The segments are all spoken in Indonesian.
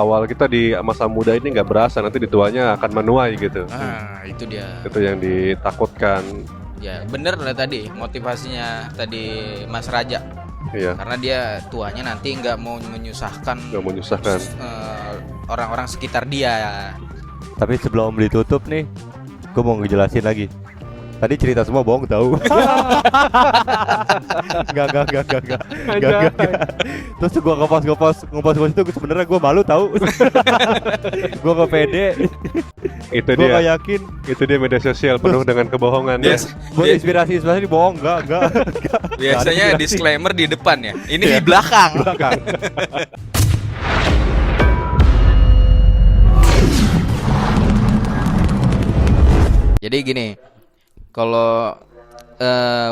awal kita di masa muda ini nggak berasa, nanti di tuanya akan menuai gitu. Itu dia. Itu yang ditakutkan. Ya bener lah tadi motivasinya tadi Mas Raja. Iya. Karena dia tuanya nanti nggak mau menyusahkan orang-orang sekitar dia. Tapi sebelum ditutup nih, gue mau ngejelasin lagi. Tadi cerita semua bohong tahu. Enggak. Terus gue ngepost itu sebenarnya gue malu tahu. Gue nggak pede. Itu Gue dia. nggak yakin. Itu dia media sosial penuh dengan kebohongan. Buat inspirasi bohong enggak. Biasanya disclaimer di depan ya. Ini di belakang. Jadi gini, kalau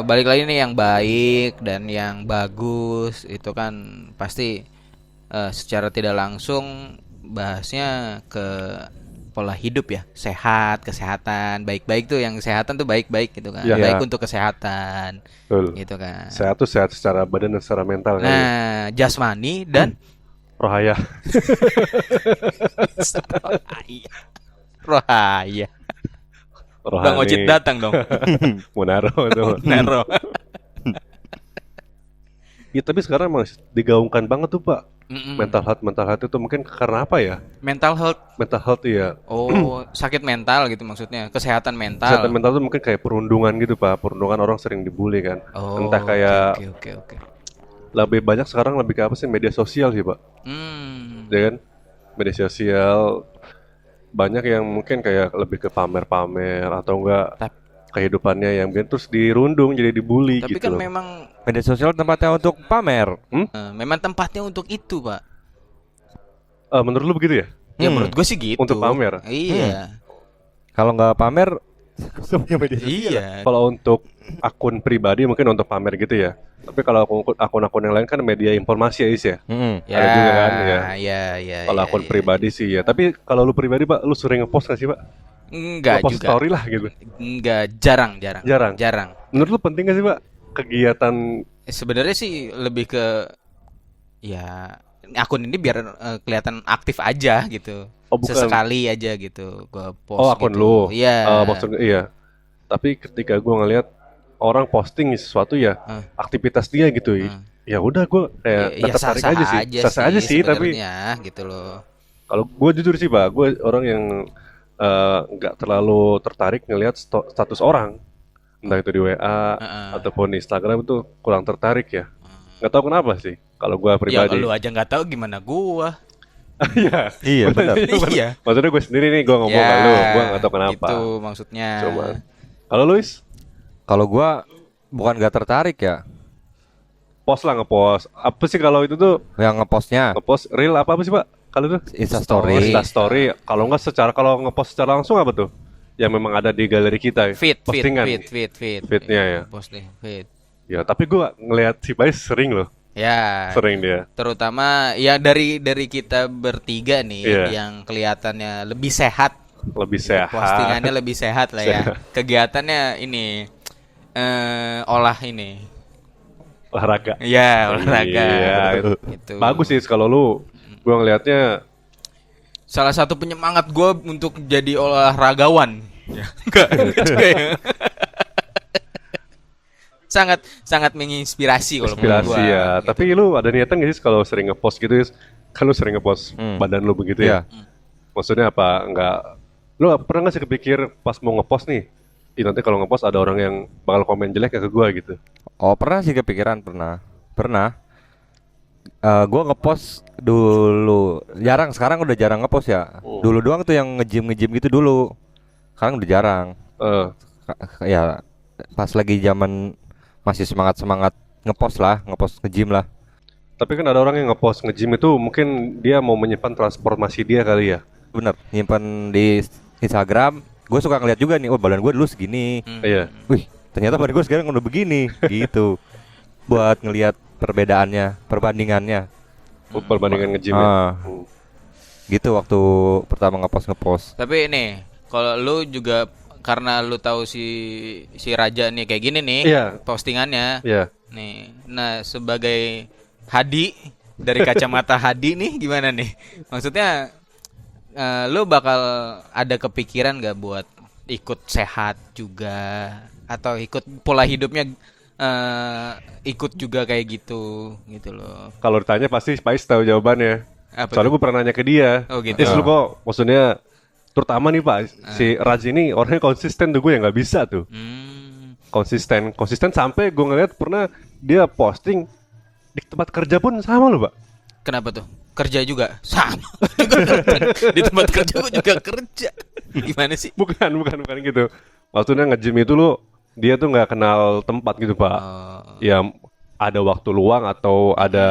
balik lagi nih yang baik dan yang bagus itu kan pasti secara tidak langsung bahasnya ke pola hidup ya, sehat, kesehatan, baik-baik tuh yang kesehatan tuh baik-baik gitu kan, Ya. baik untuk kesehatan, Betul. gitu kan. Sehat tuh sehat secara badan dan secara mental. Nah, jasmani dan Rohaya. rohaya. Rohani. Bang Ojit datang dong. Munaro tuh. Nero. Ya, tapi sekarang masih digaungkan banget tuh Pak. Mm-mm. Mental health itu mungkin karena apa ya? Mental health. Mental health ya. Oh, sakit mental gitu maksudnya. Kesehatan mental. Kesehatan mental tuh mungkin kayak perundungan gitu Pak. Perundungan orang sering dibully kan. Oh, Entah kayak oke. lebih banyak sekarang lebih ke apa sih, media sosial sih Pak. Ya kan? Media sosial banyak yang mungkin kayak lebih ke pamer-pamer atau enggak kehidupannya yang bikin terus dirundung jadi dibully Tapi gitu kan loh. memang Media sosial tempatnya untuk pamer. memang tempatnya untuk itu, Pak. Menurut lu begitu ya? Ya menurut gue sih gitu. Untuk pamer? Iya. Kalau nggak pamer, semuanya media sosial. Iya. Kalau untuk akun pribadi mungkin untuk pamer gitu ya. Tapi kalau akun-akun yang lain kan media informasi ya Is ya. Ya, Ada juga kan ya. Ya. Kalau akun pribadi sih ya. Tapi kalau lu pribadi Pak, lu sering ngepost nggak sih Pak? Enggak Ngepost juga. story lah gitu. Enggak, jarang. Jarang. Menurut lu penting nggak sih Pak kegiatan? Sebenarnya sih lebih ke ya akun ini biar kelihatan aktif aja gitu. Oh, bukan. Sesekali aja gitu gua post. Oh, akun gitu. lu. Iya. Maksudnya iya. Tapi ketika gua ngelihat orang posting sesuatu ya, aktivitas dia gitu. Ya udah gua kayak Ya tertarik aja sih. Aja sih tapi sebenarnya gitu loh. kalau gue jujur sih Pak, gue orang yang nggak terlalu tertarik ngelihat status orang, entah itu di WA ataupun di Instagram, itu kurang tertarik ya. Nggak tahu kenapa sih. Kalau gue Ya pribadi. lu aja nggak tahu gimana gua. Iya. Iya benar. Iya. Maksudnya gue sendiri nih, gue ngomong Ya, sama lu, gue nggak tahu kenapa. Itu maksudnya. Cuman, kalau Luis, Kalau gua bukan nggak tertarik ya, post lah ngepost. Apa sih kalau itu tuh yang ngepostnya ngepost real apa sih Pak? Kalau itu Instastory. Instastory. Kalau nggak kalau ngepost secara langsung apa tuh? Yang memang ada di galeri kita. Postingan. Feednya ya. Posting feed. Ya, tapi gue ngelihat si Bais sering loh. Ya. Sering dia. Terutama ya dari kita bertiga nih Iya. yang kelihatannya lebih sehat. Lebih sehat. Postingannya lebih sehat lah ya. Kegiatannya ini Olahraga. Iya, olahraga. Iya, Gitu. bagus sih kalau lu. Gue ngelihatnya Salah satu penyemangat gue untuk jadi olahragawan. Ya, enggak. sangat menginspirasi kalau menurut inspirasi gua, ya. gitu. Tapi lu ada niatan gak sih kalau sering ngepost gitu? Kan lu sering ngepost badan lu begitu ya. Maksudnya apa? Enggak. Lu pernah gak sih kepikir pas mau ngepost nih? Nanti kalau ngepost ada orang yang bakal komen jelek ke gua gitu. Oh pernah sih kepikiran, pernah. Gue ngepost dulu, sekarang udah jarang ngepost ya. Dulu doang tuh yang nge-gym gitu dulu. Sekarang udah jarang. Ya pas lagi zaman masih semangat ngepost nge-gym lah. Tapi kan ada orang yang ngepost nge-gym itu mungkin dia mau menyimpan transformasi dia kali ya. Bener, nyimpan di Instagram. Gue suka ngeliat juga nih, oh badan gue dulu segini. Iya. Wih, ternyata badan gue sekarang udah begini, gitu. Buat ngelihat perbandingannya. Perbandingan nge-gym ya. Gitu waktu pertama ngepost. Tapi ini kalau lu juga karena lu tahu si Raja nih kayak gini nih Iya. postingannya. Iya. Nih. Nah, sebagai Hadi dari kacamata Hadi nih gimana nih? Maksudnya lu bakal ada kepikiran gak buat ikut sehat juga atau ikut pola hidupnya ikut juga kayak gitu loh. Kalau ditanya pasti Spice tahu jawabannya. Soalnya gue pernah nanya ke dia. Oh gitu. Lu kok maksudnya terutama nih Pak, si Raj ini orangnya konsisten tuh, gue yang nggak bisa tuh. Konsisten sampai gue ngeliat pernah dia posting di tempat kerja pun sama loh Pak. Kenapa tuh? Kerja juga sama. Di tempat kerja gue juga kerja. Gimana sih? Bukan gitu. Maksudnya nge-gym itu lu dia tuh nggak kenal tempat gitu Pak. Ya ada waktu luang atau ada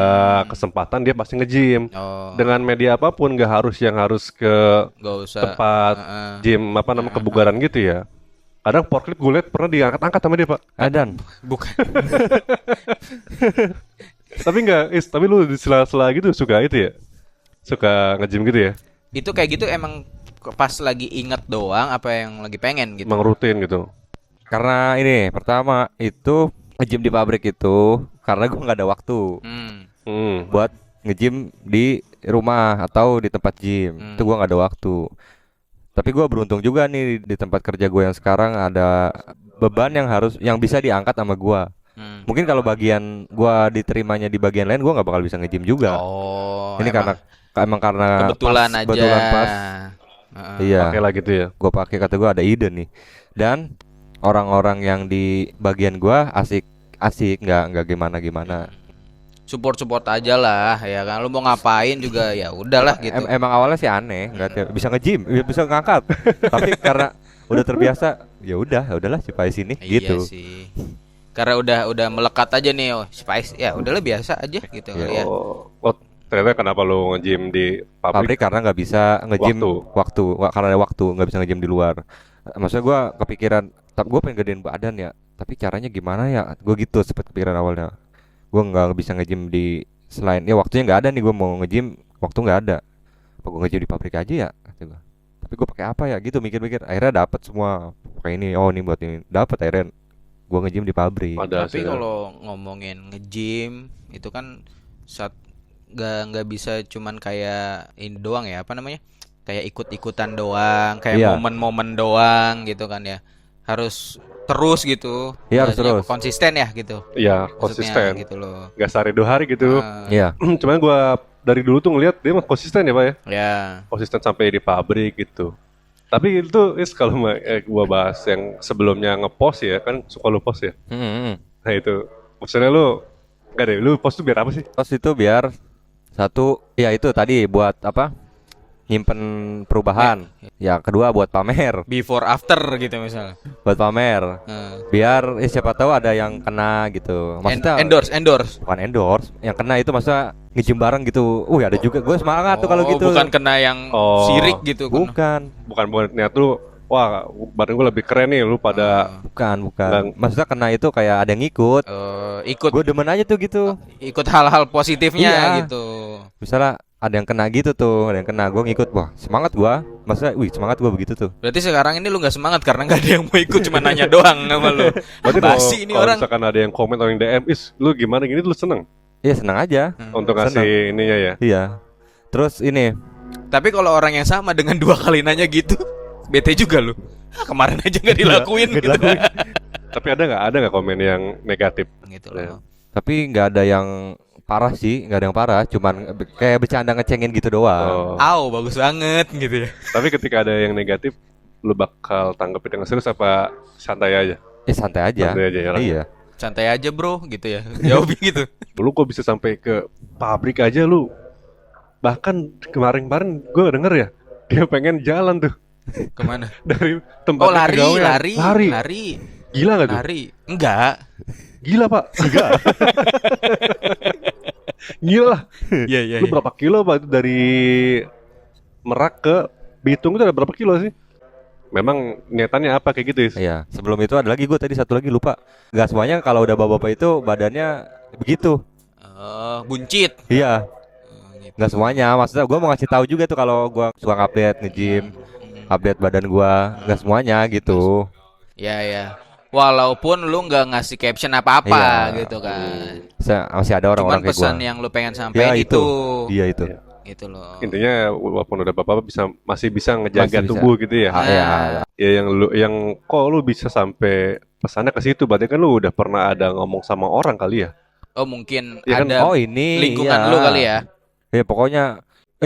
kesempatan dia pasti nge-gym. Dengan media apapun, nggak harus yang harus ke tempat gym kebugaran gitu ya. Kadang forklift gue liat pernah diangkat-angkat sama dia Pak. Adan. Bukan. Tapi lu di sela-sela gitu suka itu ya? Suka nge-gym gitu ya? Itu kayak gitu emang pas lagi inget doang apa yang lagi pengen gitu? Emang rutin gitu? Karena ini pertama itu nge-gym di pabrik itu karena gue nggak ada waktu buat nge-gym di rumah atau di tempat gym. Itu gue nggak ada waktu. Tapi gue beruntung juga nih di tempat kerja gue yang sekarang ada beban yang bisa diangkat sama gue. Mungkin kalau bagian gue diterimanya di bagian lain gue nggak bakal bisa nge-gym juga. Ini emang karena kebetulan pas. Iya. Pakai lah gitu ya. Gue pakai, kata gue ada ide nih. Dan orang-orang yang di bagian gue asik nggak gimana. Support aja lah ya kan, lu mau ngapain juga ya udahlah gitu. Emang awalnya sih aneh, nggak bisa nge-gym, bisa ngangkat. Tapi karena udah terbiasa, ya udahlah Spice ini gitu. Iya sih. Karena udah melekat aja nih, Spice ya udahlah biasa aja gitu ya. Ternyata kenapa lu nge-gym di pabrik? Karena nggak bisa nge-gym karena waktu nggak bisa nge-gym di luar. Maksudnya gue kepikiran, tapi gue pengen gedein badan ya, tapi caranya gimana ya? Gue gitu sempet kepikiran awalnya. Gue nggak bisa nge-gym di selain ya waktunya nggak ada nih, gue mau nge-gym waktu nggak ada. Apa gue nge-gym di pabrik aja ya? Tapi gue pakai apa ya? Gitu mikir-mikir. Akhirnya dapat semua. Pakai ini, oh ini buat ini. Dapat akhirnya gue nge-gym di pabrik. Tapi kalau ngomongin nge-gym itu kan nggak bisa cuman kayak ini doang ya, apa namanya? Kayak ikut-ikutan doang, kayak momen-momen doang gitu kan ya. Harus terus gitu. Iya, harus terus. Konsisten ya gitu. Iya, konsisten gitu loh. Gak sehari 2 hari gitu. Iya. Cuman gue dari dulu tuh ngeliat dia mah konsisten ya Pak ya. Iya. Konsisten sampai di pabrik gitu. Tapi itu kalau gue bahas yang sebelumnya ngepost ya, kan suka lu post ya. Nah itu maksudnya lu enggak deh, lu post tuh biar apa sih? Post itu biar satu, ya itu tadi buat apa? Nyimpen perubahan. Ya kedua buat pamer. Before after gitu misalnya. Buat pamer. Biar siapa tahu ada yang kena gitu. Maksudnya endorse. Bukan endorse, yang kena itu maksudnya nge-gym bareng gitu. Ada juga. Gue semangat tuh kalau gitu. Bukan kena yang sirik gitu. Bukan Niat lu, wah badan gue lebih keren nih, lu pada bukan. Maksudnya kena itu kayak ada yang ikut. Gue demen aja tuh gitu. Ikut hal-hal positifnya gitu. Misalnya ada yang kena gitu tuh, ada yang kena, gue ngikut, wah semangat gue, maksudnya, semangat gue begitu tuh. Berarti sekarang ini lu nggak semangat karena nggak ada yang mau ikut, cuma nanya doang sama lu. Berarti kalau misalkan ada yang komen atau yang DM, lu gimana gini, lu seneng? Iya seneng aja. Untuk ngasih ininya ya. Iya. Terus ini. Tapi kalau orang yang sama dengan 2 kali nanya gitu, bete juga lu. Kemarin aja nggak dilakuin. Gitu. Tapi ada nggak komen yang negatif? Gitu loh. Tapi nggak ada yang parah sih, nggak ada yang parah, cuman kayak bercanda ngecengin gitu doang. Bagus banget gitu ya. Tapi ketika ada yang negatif, lu bakal tanggepin dengan serius apa santai aja? Santai aja ya. Iya. Santai aja bro, gitu ya. Jawabnya gitu. Lu kok bisa sampai ke pabrik aja lu? Bahkan kemarin gue denger ya, dia pengen jalan tuh. Kemana? Dari tempat lari. Gila nggak tuh? Lari. Enggak. Gila Pak. Enggak. Gila. Iya. Lu berapa kilo Pak itu dari Merak ke Bitung itu ada berapa kilo sih? Memang niatannya apa kayak gitu ya? Iya. Sebelum itu ada lagi, gue tadi satu lagi lupa. Gak semuanya kalau udah bapak-bapak itu badannya begitu. Buncit. Iya. Gitu. Gak semuanya. Maksudnya gue mau ngasih tahu juga tuh kalau gue suka update nge-gym, update badan gue. Gak semuanya gitu. Iya. walaupun lu nggak ngasih caption apa-apa Iya. gitu kan. Masih ada orang-orang Cuman kayak gua. pesan yang lu pengen sampaikan Ya itu. Iya itu. Gitu loh. Intinya walaupun udah bapak masih bisa ngejaga Masih bisa. tubuh gitu ya. Ya. Ya yang kok lu bisa sampai pesannya ke situ, berarti kan lu udah pernah ada ngomong sama orang kali ya. Oh mungkin Ya kan? ada Oh ini lingkungan ya. lu kali ya. Ya pokoknya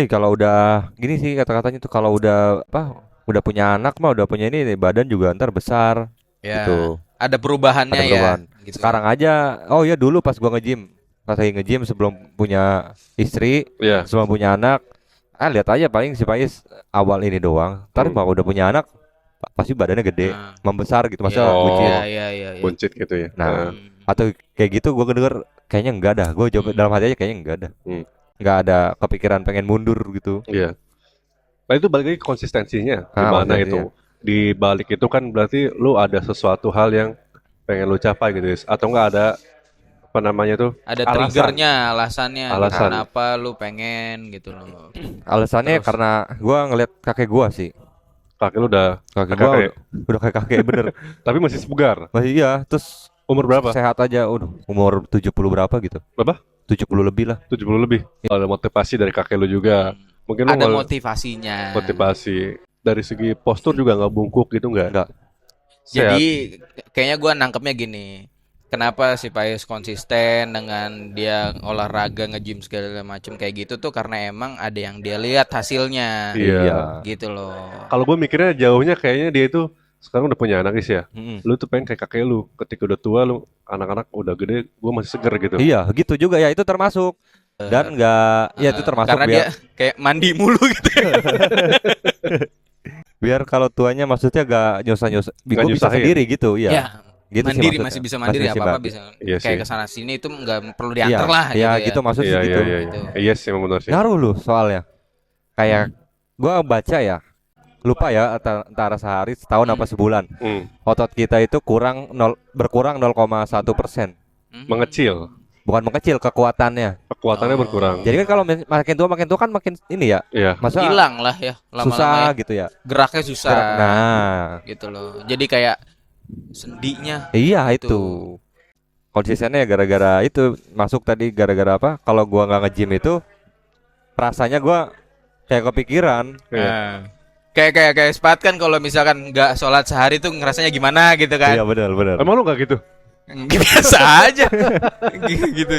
kalau udah gini sih kata-katanya tuh, kalau udah udah punya anak mah udah punya ini badan juga ntar besar Ya. gitu. Ada perubahannya Ada perubahan. ya. Gitu. Sekarang aja, dulu pas gua nge-gym, pas lagi nge-gym sebelum punya istri, Iya. sebelum punya anak, lihat aja paling si Pais awal ini doang. Ntar kalau udah punya anak pasti badannya gede, membesar gitu, masa buncit. Iya. Buncit gitu ya. Nah, atau kayak gitu gue denger kayaknya enggak dah. Gue jawab dalam hati aja kayaknya enggak dah. Enggak ada kepikiran pengen mundur gitu. Iya. Nah itu balik lagi konsistensinya gimana itu. Di balik itu kan berarti lu ada sesuatu hal yang pengen lu capai gitu, atau enggak ada apa namanya tuh? Ada triggernya, alasannya Alasan. kenapa lu pengen gitu loh. Alasannya karena gue ngeliat kakek gue sih. Kakek lu udah Kakek gue udah kayak kakek bener. Tapi masih sebugar. Masih iya, terus Umur berapa? sehat aja, umur 70 berapa gitu. Berapa? 70 lebih lah. 70 lebih. Ada motivasi dari kakek lu juga. Mungkin lu Ada motivasinya. motivasi dari segi postur juga nggak bungkuk gitu nggak? Jadi kayaknya gua nangkepnya gini. Kenapa si Payus konsisten dengan dia olahraga nge-gym segala macam kayak gitu tuh karena emang ada yang dia lihat hasilnya. Iya. Gitu loh. Kalau gue mikirnya jauhnya kayaknya dia itu sekarang udah punya anak ya. Lu tuh pengen kayak kakek lu. Ketika udah tua lu anak-anak udah gede, gue masih seger gitu. Iya, gitu juga ya, itu termasuk. Dan itu termasuk karena dia kayak mandi mulu gitu. Biar kalau tuanya maksudnya gak nyusah-nyusah, bisa sendiri gitu, ya. Ya, Gitu mandiri sih masih bisa mandiri, apa-apa bisa. Iya kayak sih. kesana sini itu nggak perlu diantar lah. Iya, gitu gitu maksudnya gitu. Iya sih, memang benar sih. Ngaruh lu soalnya. Kayak gua baca ya, lupa ya antara sehari, setahun apa sebulan. Otot kita itu berkurang 0,1%. Mengecil. Bukan mengecil, kekuatannya berkurang. Jadi kan kalau makin tua kan makin ini ya. Iya. Masa hilang lah ya lama-lama susah ya. gitu ya. Geraknya susah. Nah, gitu loh. Jadi kayak sendinya. Iya itu. Konsistennya gara-gara itu masuk tadi gara-gara apa? Kalau gua nggak nge-gym itu rasanya gua kayak kepikiran. Kayak Spat kan kalau misalkan nggak sholat sehari tuh ngerasanya gimana gitu kan? Iya benar. Emang lu nggak gitu? Biasa aja. gitu.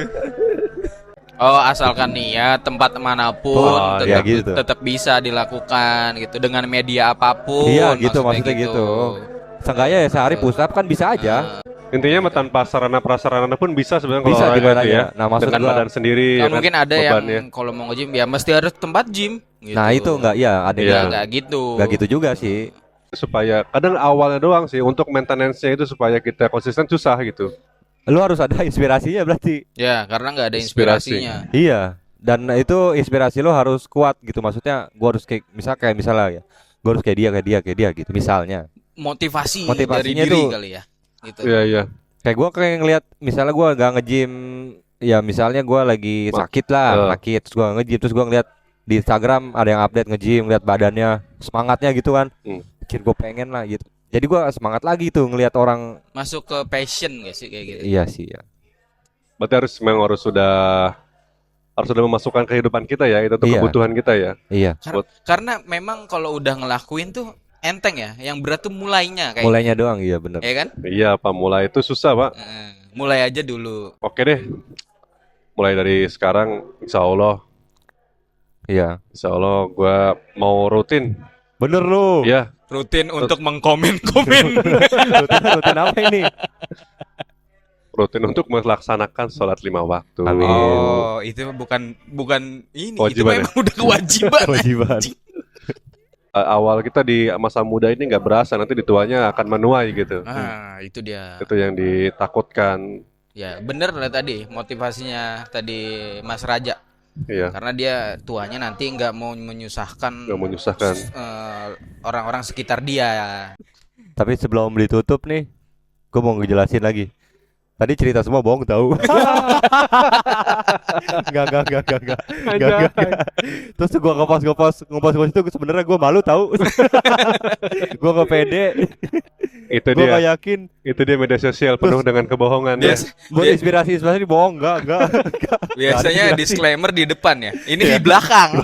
Oh, asalkan niat tempat manapun tetap bisa dilakukan gitu dengan media apapun. Iya gitu maksudnya gitu. Seenggaknya ya sehari push up kan bisa aja. Intinya tanpa sarana-prasarana pun bisa sebenarnya kalau olahraga ya. Nah, maksud dengan badan sendiri. Kan mungkin ada yang kalau mau nge-gym ya mesti harus tempat gym. Gitu. Nah itu ada yang nggak gitu. Nggak gitu juga sih. Supaya kadang awalnya doang sih untuk maintenance-nya itu supaya kita konsisten susah gitu. Lu harus ada inspirasinya berarti. Ya karena nggak ada inspirasinya. Iya. Dan itu inspirasi lo harus kuat gitu, maksudnya gua harus misalnya ya, gua harus kayak dia gitu misalnya. Motivasinya dari diri itu, kali ya. Gitu. Iya. Kayak gua ngeliat misalnya gua gak nge-gym, ya misalnya gua lagi sakit terus gua nge-gym, terus gua ngeliat di Instagram ada yang update nge-gym, ngeliat badannya, semangatnya gitu kan. Bikin gua pengen lah gitu. Jadi gua semangat lagi tuh ngeliat orang masuk ke passion gak sih kayak gitu. Iya sih ya. Berarti harus sudah memasukkan kehidupan kita ya, itu tuh kebutuhan kita ya. Iya. Karena memang kalau udah ngelakuin tuh enteng ya, yang berat tuh mulainya doang, iya benar. Iya kan? Iya, Pak, mulai itu susah, Pak. Mulai aja dulu. Oke deh. Mulai dari sekarang insya Allah. Iya. Insya Allah gua mau rutin. Bener lu. Iya. Rutin untuk mengkomen-komen. rutin apa ini? Rutin untuk melaksanakan sholat 5 waktu. Amin. Oh, itu bukan ini, kewajiban, itu memang udah kewajiban. Kewajiban. Awal kita di masa muda ini nggak berasa, nanti di tuanya akan menuai gitu. Itu dia. Itu yang ditakutkan. Ya, bener lah tadi motivasinya tadi Mas Raja. Iya. Karena dia tuanya nanti nggak mau menyusahkan orang-orang sekitar dia. Tapi sebelum ditutup nih, gue mau ngejelasin lagi. Tadi cerita semua bohong tahu. Enggak. Terus gua ngepost itu sebenarnya gua malu tahu. Gua enggak pede. Itu gua dia. Gak yakin. Itu dia media sosial penuh dengan kebohongan. Buat inspirasi bohong enggak. Biasanya disclaimer di depan ya. Ini di belakang.